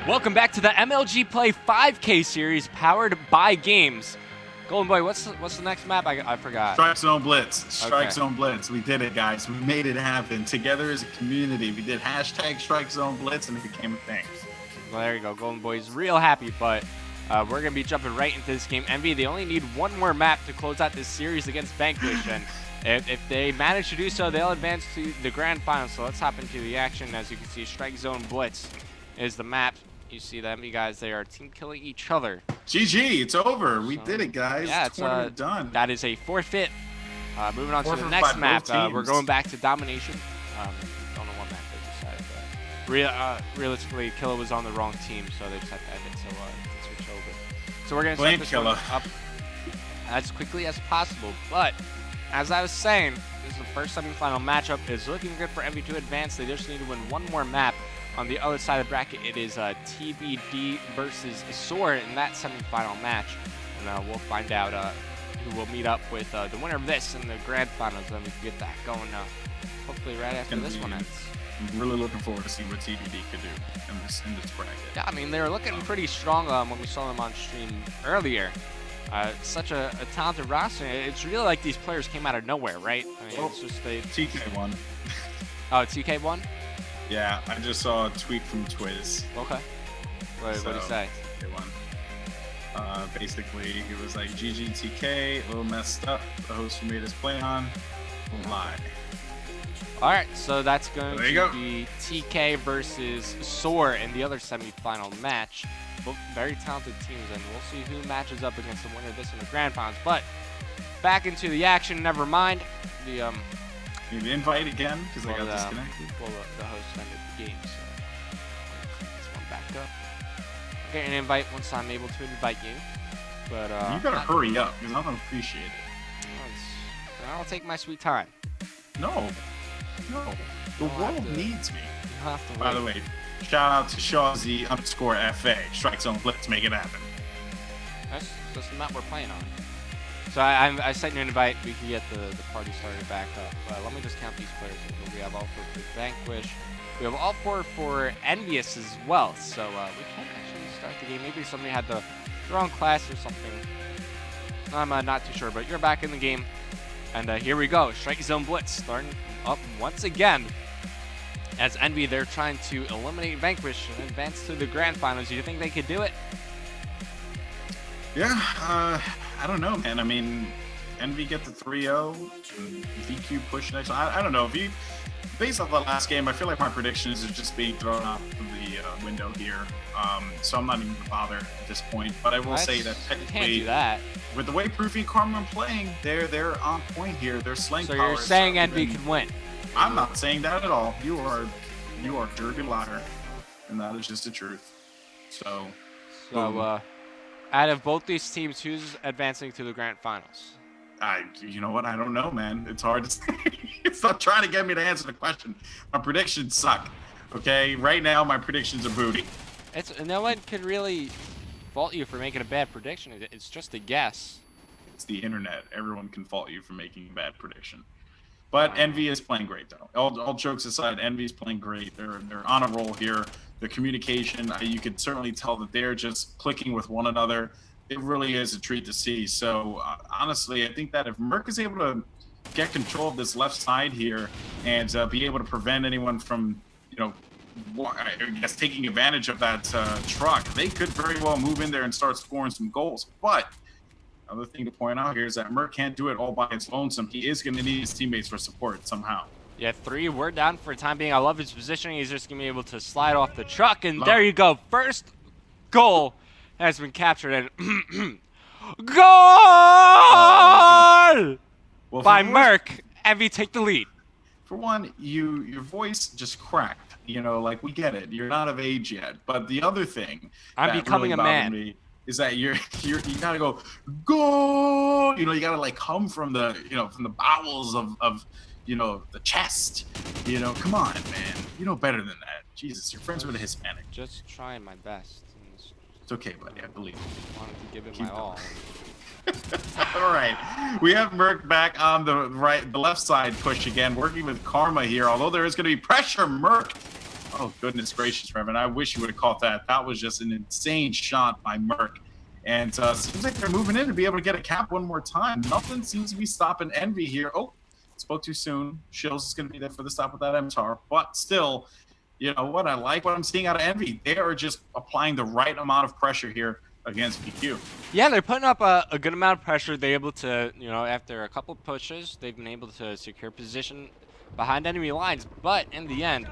Welcome back to the MLG Play 5K series powered by GAEMS. Golden Boy, what's the next map? I forgot. Strike Zone Blitz. Strike Okay. Zone Blitz. We did it, guys. We made it happen. Together as a community. We did hashtag Strike Zone Blitz and it became a thing. Well, there you go. Golden Boy's real happy, but we're going to be jumping right into this game. EnVy, they only need one more map to close out this series against Vanquish, and if they manage to do so, they'll advance to the grand final. So let's hop into the action. As you can see, Strike Zone Blitz is the map. You see the EnVy guys, they are team killing each other. GG, it's over. We did it, guys. Yeah, it's done. That is a forfeit. Moving on to the Forfeit next by map, both we're teams. going back to domination. Don't know what map they decided, but realistically, Killa was on the wrong team, so they just had to end it. So switch over. So we're gonna set this one up as quickly as possible. But as I was saying, this is the first semifinal matchup. It's looking good for EnVy to advance. They just need to win one more map. On the other side of the bracket, it is TBD versus SOAR in that semifinal match. And we'll find out who will meet up with the winner of this in the grand finals. Then we can get that going hopefully right after this one ends. I'm really looking forward to see what TBD could do in this bracket. Yeah, I mean, they were looking pretty strong when we saw them on stream earlier. Such a talented roster. It's really like these players came out of nowhere, right? I mean, it's just TK won. Oh, TK won? Yeah, I just saw a tweet from Twiz. Okay. What did he say? They won. Basically, he was like, GG TK, a little messed up. The host who made us play on won't lie. All right, so that's going There you to go. be TK versus SOAR in the other semifinal match. Both very talented teams, and we'll see who matches up against the winner of this in the grand finals. But back into the action. Never mind the Need to invite again because I got disconnected. Well, the host ended the game, so this one back up. I'll get an invite once I'm able to invite you. But you better hurry up because I don't appreciate it. I'll take my sweet time. No. The world needs me. You'll have to By the way, shout out to Shawzy_FA. Strike Zone Blitz, make it happen. That's the map we're playing on. So I sent you an invite. We can get the party started back up. Let me just count these players. We have all 4 for Vanquish. We have all 4 for Envious as well. So we can actually start the game. Maybe somebody had the wrong class or something. I'm not too sure, but you're back in the game. And here we go. Strike Zone Blitz starting up once again. As EnVy, they're trying to eliminate Vanquish and advance to the grand finals. Do you think they could do it? Yeah, I don't know, man. I mean, EnVy get the 3-0, VQ push next. I don't know. Based off the last game, I feel like my predictions are just being thrown out of the window here. So I'm not even going to bother at this point. But I will say that technically, can't do that. With the way Proofy and Karma are playing, they're on point here. They're slaying power. So you're saying EnVy can win? I'm not saying that at all. You are a dirty liar, and that is just the truth. So out of both these teams, who's advancing to the grand finals? You know what? I don't know, man. It's hard to say. It's not trying to get me to answer the question. My predictions suck. Okay, right now my predictions are booty. No one could really fault you for making a bad prediction. It's just a guess. It's the internet. Everyone can fault you for making a bad prediction. But EnVy is playing great, though. All jokes aside, EnVy is playing great. They're on a roll here. Their communication, you could certainly tell that they're just clicking with one another. It really is a treat to see. So honestly, I think that if Merc is able to get control of this left side here and be able to prevent anyone from, I guess taking advantage of that truck, they could very well move in there and start scoring some goals. But another thing to point out here is that Merc can't do it all by his lonesome. He is going to need his teammates for support somehow. Yeah, 3. We're down for the time being. I love his positioning. He's just going to be able to slide off the truck. And there you go. First goal has been captured. And goal Well, by Merc. EnVy take the lead. For one, your voice just cracked. Like we get it. You're not of age yet. But the other thing I'm becoming really a man. Me is that you gotta go goal. You gotta like come from the from the bowels of the chest. Come on, man. You know better than that. Jesus, you're friends with a Hispanic. Just trying my best. It's okay, buddy. I believe you. Wanted to give it my all. All right, we have Merc back on the left side push again, working with Karma here. Although there is going to be pressure, Merc Oh, goodness gracious, Reverend. I wish you would have caught that. That was just an insane shot by Merc. And seems like they're moving in to be able to get a cap one more time. Nothing seems to be stopping EnVy here. Oh, spoke too soon. Shills is going to be there for the stop with that MTAR. But still, you know what? I like what I'm seeing out of EnVy. They are just applying the right amount of pressure here against PQ. Yeah, they're putting up a good amount of pressure. They're able to, you know, after a couple pushes, they've been able to secure position behind enemy lines. But in the end,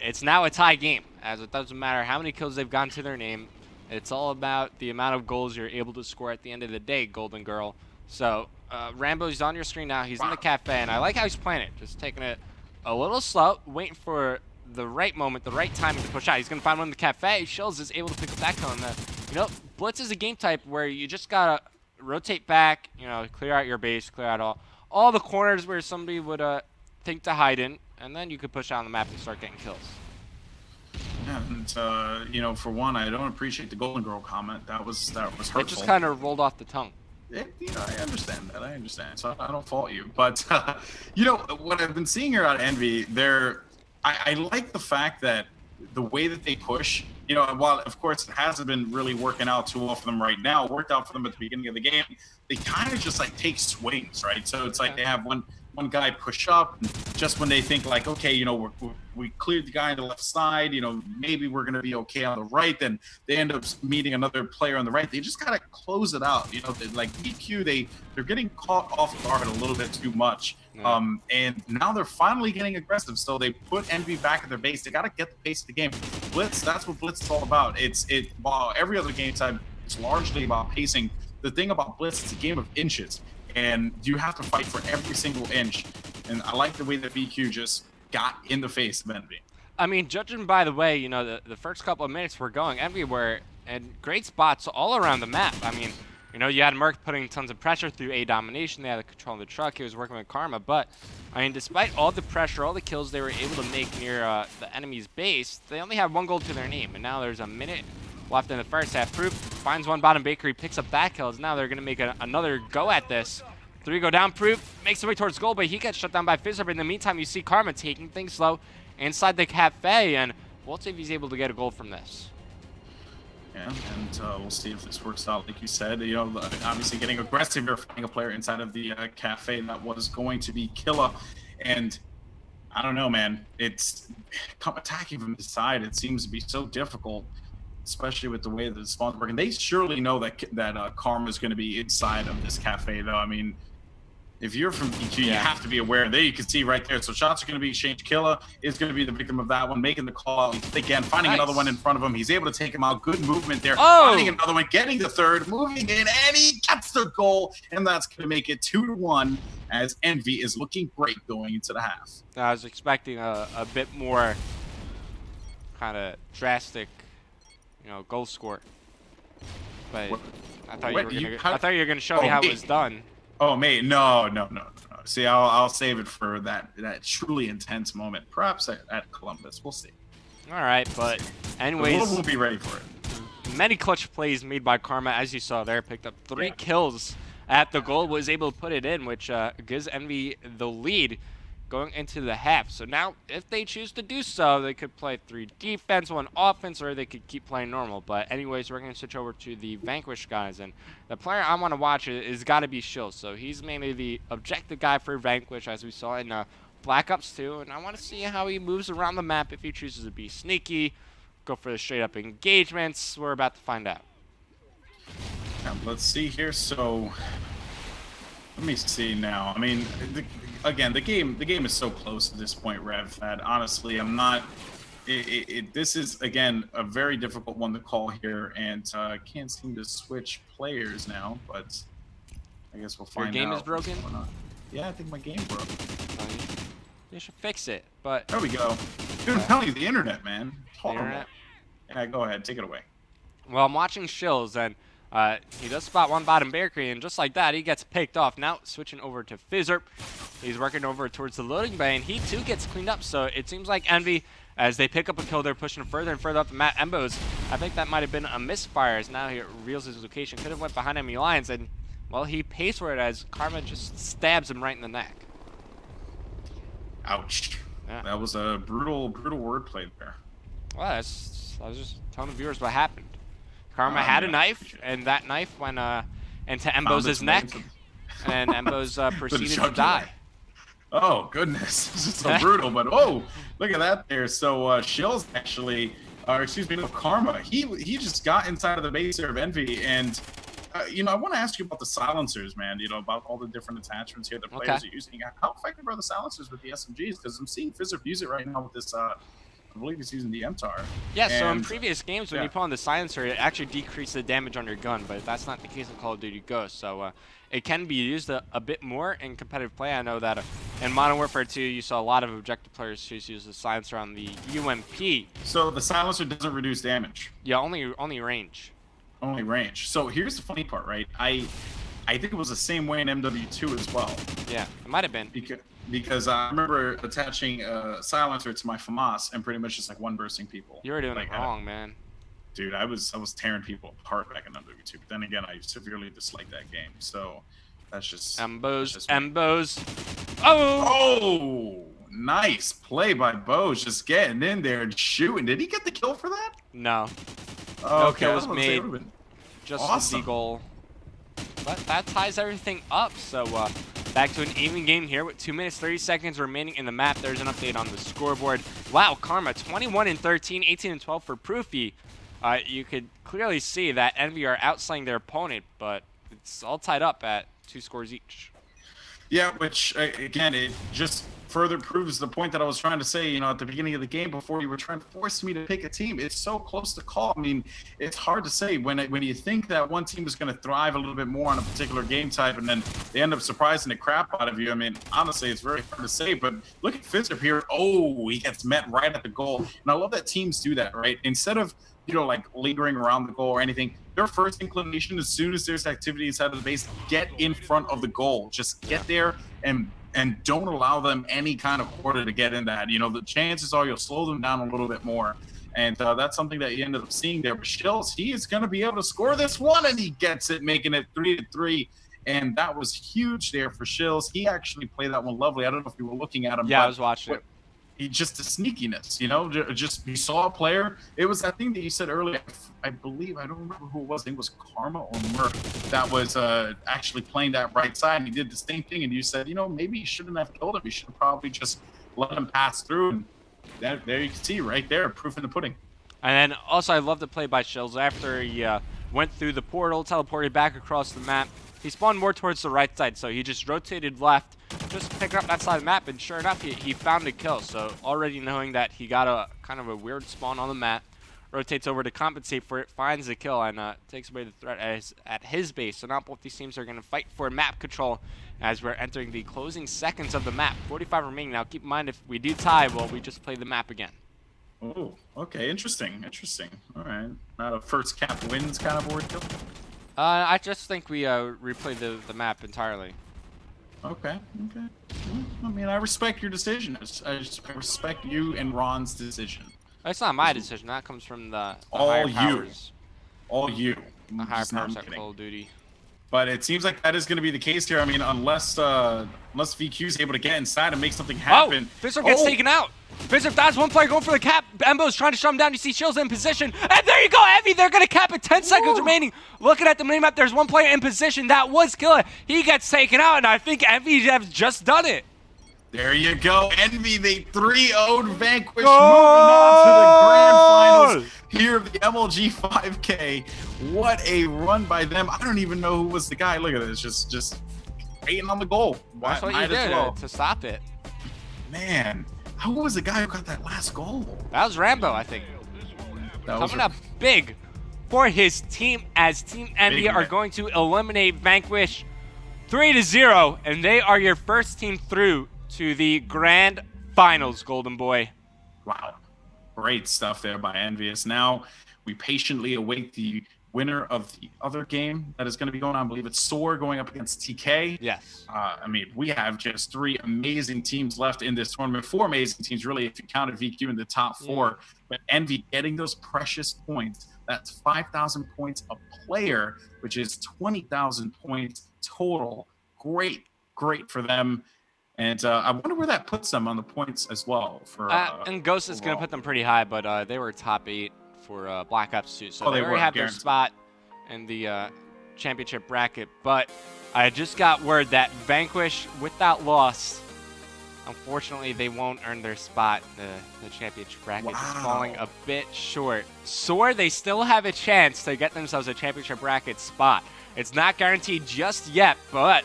it's now a tie game, as it doesn't matter how many kills they've gotten to their name. It's all about the amount of goals you're able to score at the end of the day, Golden Girl. So Rambo's on your screen now. He's in the cafe, and I like how he's playing it. Just taking it a little slow, waiting for the right moment, the right timing to push out. He's going to find one in the cafe. Shills is able to pick up that kill. And you know, Blitz is a game type where you just got to rotate back, you know, clear out your base, clear out all the corners where somebody would think to hide in, and then you could push out on the map and start getting kills. Yeah, and you know, for one, I don't appreciate the Golden Girl comment. That was hurtful. It just kind of rolled off the tongue. You know, I understand that. I understand. So I don't fault you. But you know, what I've been seeing here out of EnVy, I like the fact that the way that they push, you know, while of course it hasn't been really working out too well for them right now, it worked out for them at the beginning of the game. They kind of just like take swings, right? So it's like they have one guy push up, and just when they think like, okay, you know, we cleared the guy on the left side, you know, maybe we're going to be okay on the right, then they end up meeting another player on the right. They just got to close it out. You know, like BQ, they're getting caught off guard a little bit too much. Yeah. And now they're finally getting aggressive. So they put EnVy back at their base. They got to get the pace of the game. Blitz, that's what Blitz is all about. While every other game type is largely about pacing, the thing about Blitz, it's a game of inches. And you have to fight for every single inch. And I like the way that BQ just got in the face of EnVy. I mean, judging by the way, you know, the first couple of minutes were going everywhere, and great spots all around the map. I mean, you know, you had Merc putting tons of pressure through A domination. They had the control of the truck. He was working with Karma. But, I mean, despite all the pressure, all the kills they were able to make near the enemy's base, they only had one goal to their name. And now there's a minute left in the first half. Proof finds one bottom bakery, picks up that kill. Now they're going to make another go at this. 3 go down. Proof makes his way towards goal, but he gets shut down by Fizzler. But in the meantime, you see Karma taking things slow inside the cafe, and we'll see if he's able to get a goal from this. Yeah, and we'll see if this works out. Like you said, you know, obviously getting aggressive or finding a player inside of the cafe that was going to be Killa. And I don't know, man. It's attacking from the side. It seems to be so difficult, especially with the way that the spawn's working. They surely know that Karma is going to be inside of this cafe, though. I mean, if you're from EQ, you have to be aware. There you can see right there. So shots are going to be exchanged. Killa is going to be the victim of that one, making the call out. Again, finding another one in front of him. He's able to take him out. Good movement there. Oh! Finding another one, getting the third, moving in, and he gets the goal. And that's going to make it 2-1 as EnVy is looking great going into the half. I was expecting a bit more kind of drastic, you know, goal score. But I thought you were going to show me how it was done. Oh, mate, no. See, I'll save it for that truly intense moment, perhaps at Columbus. We'll see. All right, but anyways, we'll be ready for it. Many clutch plays made by Karma, as you saw there. Picked up 3 kills at the goal, was able to put it in, which gives EnVy the lead going into the half. So now, if they choose to do so, they could play 3 defense, 1 offense, or they could keep playing normal. But anyways, we're going to switch over to the Vanquish guys. And the player I want to watch is got to be Shills. So he's mainly the objective guy for Vanquish, as we saw in Black Ops 2. And I want to see how he moves around the map if he chooses to be sneaky, go for the straight-up engagements. We're about to find out. Let's see here. So let me see now. I mean, again, the game is so close at this point, Rev, that honestly, I'm not. This is again a very difficult one to call here, and I can't seem to switch players now. But I guess we'll find out. Your game is broken? Yeah, I think my game broke. You should fix it. But there we go. Dude, I'm telling you, the internet, man. The internet? Yeah, go ahead, take it away. Well, I'm watching Shills, and he does spot one bottom bakery, and just like that, he gets picked off. Now, switching over to Fizzler. He's working over towards the loading bay, and he, too, gets cleaned up. So it seems like EnVy, as they pick up a kill, they're pushing further and further up the map. Embos, I think that might have been a misfire, as now he reveals his location. Could have went behind enemy lines, and, well, he pays for it as Karma just stabs him right in the neck. Ouch. Yeah. That was a brutal wordplay there. Well, I was just telling the viewers what happened. Karma had a knife, and that knife went into Embo's neck, and Embo's proceeded to die. Oh, goodness. This is so brutal, but oh, look at that there. So Shill's actually, or excuse me, no, Karma, he just got inside of the base here of EnVy, and I want to ask you about the silencers, man, about all the different attachments here the players are using. How effective are the silencers with the SMGs? Because I'm seeing Fizzerp use it right now with this, I believe he's using the MTAR. Yeah, so in previous games, when you put on the silencer, it actually decreased the damage on your gun, but that's not the case in Call of Duty Ghosts. So it can be used a bit more in competitive play. I know that in Modern Warfare 2, you saw a lot of objective players choose to use the silencer on the UMP. So the silencer doesn't reduce damage? Yeah, only range. Only range. So here's the funny part, right? I think it was the same way in MW2 as well. Yeah, it might have been. Because I remember attaching a silencer to my FAMAS and pretty much just like one bursting people. You were doing it wrong, man. Dude, I was tearing people apart back in MW2. But then again, I severely disliked that game. So that's just Embos. Oh, nice play by Bose, just getting in there and shooting. Did he get the kill for that? No. Oh, no kill was made. Just awesome. the goal. But that ties everything up. So back to an even game here with 2 minutes 30 seconds remaining in the map. There's an update on the scoreboard. Wow, Karma 21-13, 18-12 for Proofy. You could clearly see that EnVy are outslaying their opponent, but it's all tied up at 2 scores each. Yeah, which again, it just further proves the point that I was trying to say, at the beginning of the game before you were trying to force me to pick a team. It's so close to call. I mean, it's hard to say when you think that one team is going to thrive a little bit more on a particular game type and then they end up surprising the crap out of you. I mean, honestly, it's very hard to say, but look at Fizzerp here. Oh, he gets met right at the goal. And I love that teams do that, right? Instead of, like lingering around the goal or anything, their first inclination as soon as there's activity inside of the base, get in front of the goal. Just get there and don't allow them any kind of quarter to get in that. The chances are you'll slow them down a little bit more. And that's something that you ended up seeing there. But Shills, he is going to be able to score this one, and he gets it, making it 3-3. And that was huge there for Shills. He actually played that one lovely. I don't know if you were looking at him. Yeah, I was watching it. He just the sneakiness, just you saw a player. It was that thing that you said earlier. I believe, I don't remember who it was. I think it was Karma or Murph that was actually playing that right side. And he did the same thing. And you said, maybe you shouldn't have killed him. You should have probably just let him pass through. And there you can see right there, proof in the pudding. And then also, I love the play by Shills after he went through the portal, teleported back across the map. He spawned more towards the right side, so he just rotated left, just picking up that side of the map, and sure enough, he found a kill. So already knowing that he got a kind of a weird spawn on the map, rotates over to compensate for it, finds the kill, and takes away the threat at his base. So now both these teams are going to fight for map control as we're entering the closing seconds of the map. 45 remaining. Now keep in mind, if we do tie, well, we just play the map again. Oh, okay, interesting. All right, not a first cap wins kind of board kill. I just think we replay the map entirely. Okay. I mean, I respect your decision. I respect you and Ron's decision. It's not my decision. That comes from the higher powers. All you. The higher powers at Call of Duty. But it seems like that is going to be the case here. I mean, unless VQ is able to get inside and make something happen. Oh, Fizzerp gets taken out. Fizzerp dies, one player going for the cap. Embo's trying to shut him down. You see Shills in position. And there you go, EnVy. They're going to cap it. 10 seconds remaining. Looking at the minimap, there's one player in position. That was Killer. He gets taken out, and I think EnVy has just done it. There you go. EnVy, they 3-0'd Vanquish. Moving on to the grand finals here of the MLG 5K. What a run by them. I don't even know who was the guy. Look at this. Just waiting on the goal. That's what you did to stop it. Man, who was the guy who got that last goal? That was Rambo, I think. Coming up big for his team as Team EnVy are going to eliminate Vanquish 3-0, and they are your first team through to the grand finals, Golden Boy. Wow. Great stuff there by EnVyUs. Now we patiently await the winner of the other game that is going to be going on. I believe it's SOAR going up against TK. Yes. I mean, we have just 3 amazing teams left in this tournament. 4 amazing teams, really, if you counted VQ in the top 4. But EnVy getting those precious points. That's 5,000 points a player, which is 20,000 points total. Great for them. And I wonder where that puts them on the points as well. For and Ghost is going to put them pretty high, but they were top 8 for Black Ops 2. So they already have their spot in the championship bracket. But I just got word that Vanquish, with that loss, unfortunately, they won't earn their spot in the championship bracket. Just falling a bit short. Soar, they still have a chance to get themselves a championship bracket spot. It's not guaranteed just yet, but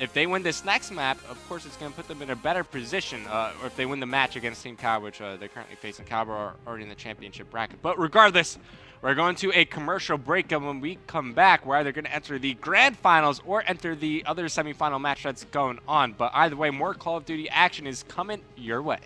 if they win this next map, of course, it's going to put them in a better position. Or if they win the match against Team Cowboy, which they're currently facing, Cowboy are already in the championship bracket. But regardless, we're going to a commercial break, and when we come back, we're either going to enter the grand finals or enter the other semifinal match that's going on. But either way, more Call of Duty action is coming your way.